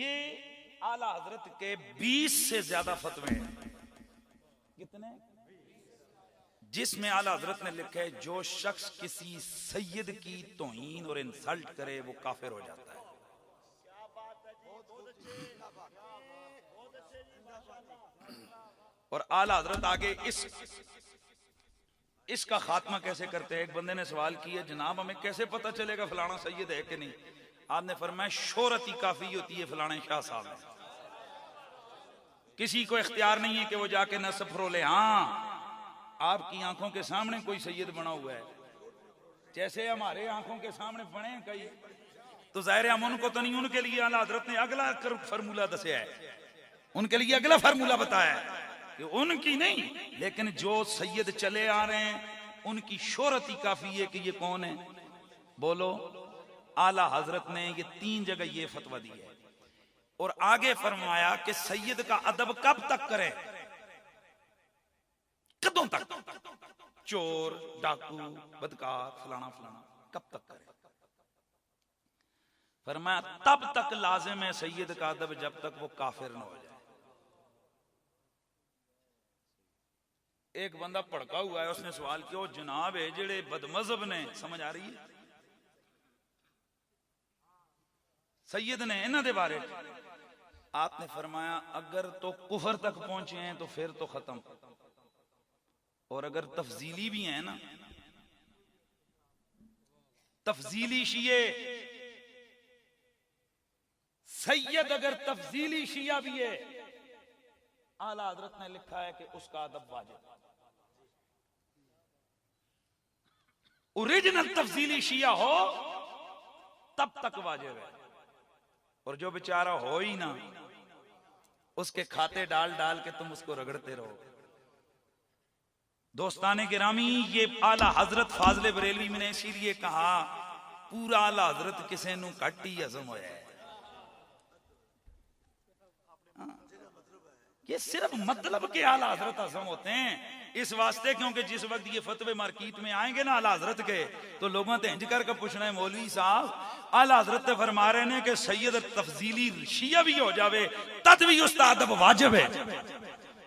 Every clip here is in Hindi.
ये आला हजरत के 20 से ज्यादा फतवे हैं। कितने? जिसमें आला हजरत ने लिखा है जो शख्स किसी सैयद की तौहीन और इंसल्ट करे वो काफिर हो जाता है। और आला हजरत आगे इसका खात्मा कैसे करते हैं। एक बंदे ने सवाल किया, जनाब हमें कैसे पता चलेगा फलाना सैयद है कि नहीं। आपने फरमाया शोहरत ही काफी होती है फलाने शाह साहब है, किसी को इख्तियार नहीं है कि वो जाके नस्ब फरोले। हाँ, आपकी आंखों के सामने कोई सैयद बना हुआ है, जैसे हमारे आंखों के सामने बने कई, तो जाहिर है हम उनको तो नहीं, उनके लिए आला हजरत ने अगला फार्मूला दसिया है, उनके लिए अगला फार्मूला बताया है कि उनकी नहीं, लेकिन जो सैयद चले आ रहे हैं उनकी शोहरत ही काफी है कि ये कौन है। बोलो, आला हजरत ने ये 3 जगह ये फतवा दी है। और आगे फरमाया कि सैयद का अदब कब तक करें, कदों तक, चोर डाकू बदकार फलाना फलाना कब तक करें। फरमाया तब तक लाजिम है सैयद का अदब जब तक वो काफिर न हो जाए। एक बंदा भड़का हुआ है, उसने सवाल किया, जनाब है जेड़े बदमजहब ने, समझ आ रही है, सैयद ने इन्हां दे बारे आपने फरमाया अगर तो कुफर तक पहुंचे हैं तो फिर तो खत्म, और अगर तफजीली भी हैं ना, तफजीली शिये, सैयद अगर तफजीली शिया भी है, आला हजरत ने लिखा है कि उसका अदब वाजिब। ओरिजिनल तफजीली शिया हो तब तक वाजिब है, और जो बेचारा हो ही ना, उसके खाते डाल डाल के तुम उसको रगड़ते रहो। दोस्ताने गिरामी, ये आला हजरत फाजले बरेलवी ने इसीलिए कहा पूरा आला हजरत किसे नू घट ही हजम होया है। ये सिर्फ मतलब के आला हजरत हजम होते हैं इस वास्ते, क्योंकि जिस वक्त ये फतवे मार्केट में आएंगे ना आला हजरत के, तो लोगों ने इंज करके पूछना है, मौलवी साहब आला हजरत फरमा रहे ने कि सैयद तफजीली शिया भी हो जावे तद भी उसका अदब वाजिब है,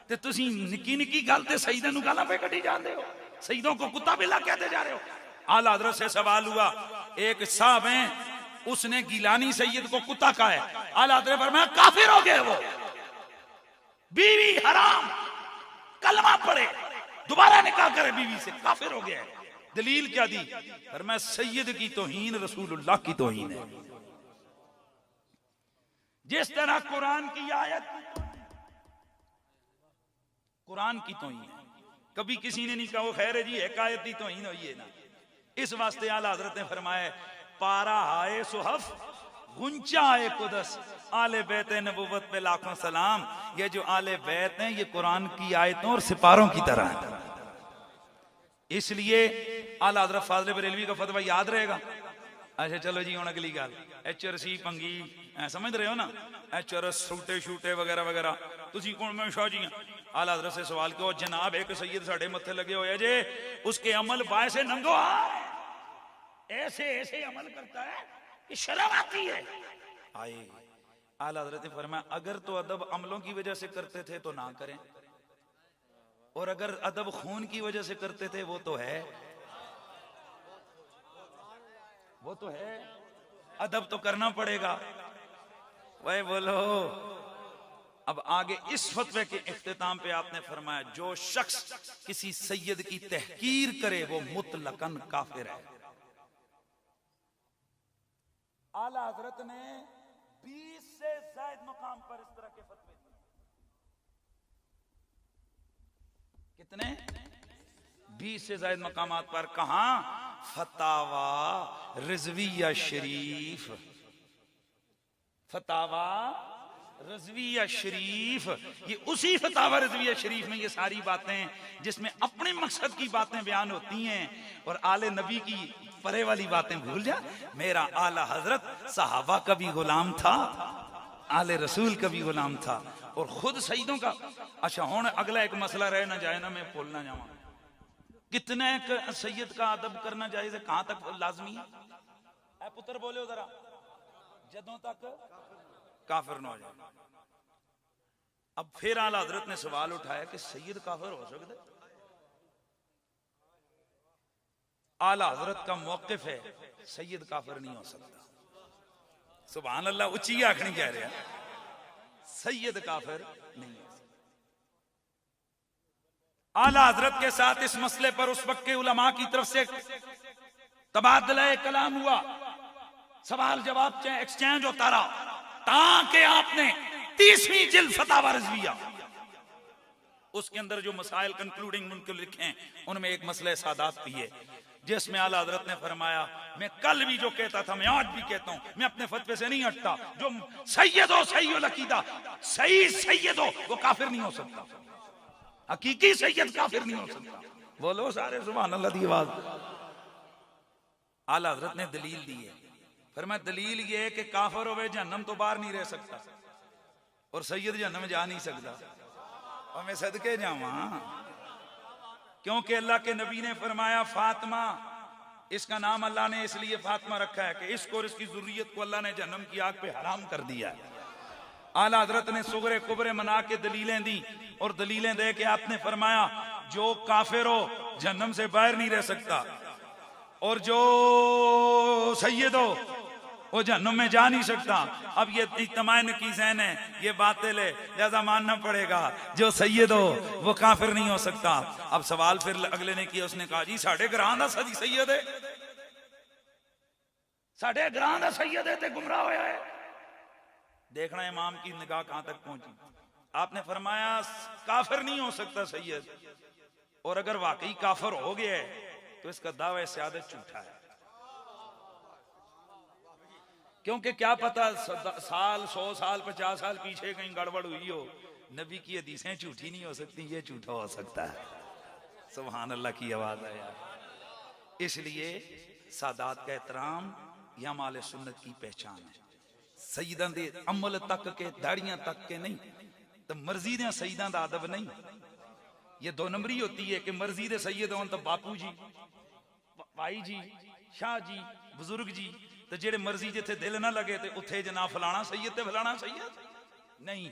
ते तुसी निकी निकी गल ते सईदां नूं गालां पे कटी जांदे हो, सईदों को कुत्ता बिल्ला कहते जा रहे हो। आला हजरत से सवाल हुआ, एक साहब है उसने गिलानी सैयद को कुत्ता कहा है, आला हजरत फरमाया काफिर हो गए वो, बीवी हराम, कलमा पढ़े दोबारा निकाह करे बीवी से, काफिर हो गया है। दलील क्या दी? फरमाया सैयद की तौहीन रसूलुल्लाह की तौहीन है। जिस तरह कुरान की आयत कुरान की तौहीन है, कभी किसी ने नहीं कहा वो खैर है जी एक आयत की तौहीन हुई है ना। इस वास्ते आला हजरत ने फरमाया पारा हाय सुहफ गुंचा आए कुदस, आले बैत नबुवत पे लाखों सलाम। ये जो आले बैत हैं ये कुरान की आयतों और सिपारों की तरह है। इसलिए आला हजरत फाजले बरेलवी का फतवा याद रहेगा। अच्छा चलो जी हुण अगली गल, HRC पंगी समझ रहे हो ना, HRS सूटे शूटे वगैरह वगैरह, तुसी कौन मैं शाह जी हैं। आला हजरत से सवाल किया, जनाब एक सैयद साडे मत्थे लगे हुए जे, उसके अमल बाय से नंगो ऐसे ऐसे अमल करता है कि शर्म आती है। आए आला हजरत ने फरमाया अगर तो अदब अमलों की वजह से करते थे तो ना करें, और अगर अदब खून की वजह से करते थे वो तो है, वो तो है, अदब तो करना पड़ेगा। वह बोलो। अब आगे इस फतवे के इख्तिताम पे आपने फरमाया जो शख्स किसी सैयद की तहकीर करे वो मुतलकन काफिर है। आला हजरत ने 20 से ज्यादा मकाम पर इस तरह के फतवे दिए। कितने? 20 से ज्यादा मकामात पर। कहां? फतावा रिजविया शरीफ, फतावा रज़विया शरीफ, ये उसी फतावा रज़विया शरीफ में ये सारी बातें जिसमें अपने मकसद की बातें बयान होती हैं और आले नबी की परे वाली बातें भूल जा। मेरा आला हजरत सहाबा का भी गुलाम था, आले रसूल का भी गुलाम था और खुद सईदों का। अच्छा हुण अगला एक मसला रह ना जाए ना, मैं भूल ना जावा, कितने सैयद का अदब करना जायज़ है, कहां तक लाजमी है? पुत्र बोले जरा, जदों तक काफिर ना हो जाए। अब फिर आला हजरत ने सवाल उठाया कि सैयद काफिर हो सकता है? आला हजरत का मौकिफ है सैयद काफिर नहीं हो सकता। सुभान अल्लाह, उच्ची आखनी कह रहे हैं, सैयद काफिर नहीं हो सकता। आला हजरत के साथ इस मसले पर उस वक्त के उलमा की तरफ से तबादला कलाम हुआ, सवाल जवाब एक्सचेंज होता रहा, ताकि आपने 30वीं जिल्द फतावा रिजविया, उसके अंदर जो मसाइल कंक्लूडिंग मुनकर लिखे हैं, उनमें एक मसले सादात भी है, जिसमें आला हजरत ने फरमाया, मैं कल भी जो कहता था मैं आज भी कहता हूं, मैं अपने फतवे से नहीं हटता, जो सैयद हो सही अकीदा, सही सैयद हो वो काफिर नहीं हो सकता, हकीकी सैयद काफिर नहीं हो सकता। बोलो सारे सुभान अल्लाह दी आवाज। आला हजरत ने दलील दी है, फरमाया दलील ये है कि काफिर होवे जहन्नम तो बाहर नहीं रह सकता और सैयद जहन्नम में जा नहीं सकता। और मैं सदके जावा, क्योंकि अल्लाह के नबी ने फरमाया फातिमा, इसका नाम अल्लाह ने इसलिए फातिमा रखा है कि इसको और इसकी जुर्रियत को अल्लाह ने जहन्नम की आग पे हराम कर दिया है। आला हजरत ने सुगरे कुबरे मना के दलीलें दी और दलीलें दे के आपने फरमाया जो काफिर हो जहन्नम से बाहर नहीं रह सकता और जो सैयद हो वो जहन्नम में जा नहीं सकता। अब ये इज्तिमा नकीज़ैन है, ये बातिल है, लिहाजा मानना पड़ेगा जो सैयद हो वो काफिर नहीं हो सकता। अब सवाल फिर अगले ने किया, उसने कहा जी साढ़े ग्रां दा सैयद है, साढ़े ग्रां दा सैयद है ते गुमराह होया है। देखना इमाम की निगाह कहां तक पहुंची। आपने फरमाया काफिर नहीं हो सकता सैयद, और अगर वाकई काफिर हो गया है तो इसका दावा सियादत झूठा है, क्योंकि क्या पता साल 100 साल 50 साल पीछे कहीं गड़बड़ हुई हो, नबी की हदीसें झूठी नहीं हो सकती, ये झूठा हो सकता है। सुभान अल्लाह की आवाज है यार। इसलिए सादात का एहतराम यह हमारे सुन्नत की पहचान है। सईदां दे अमल तक के, दाड़ियां तक के नहीं, तो मर्जी दे सईदां दा अदब नहीं। ये दो नंबरी होती है कि मर्जी दे सैयद होन तो बापू जी, भाई जी, शाह जी, बुजुर्ग जी, तो जेड़े मर्जी जिथे दिल ना लगे तो उथे जना फलाना सैयद ते फलाना सैयद नहीं।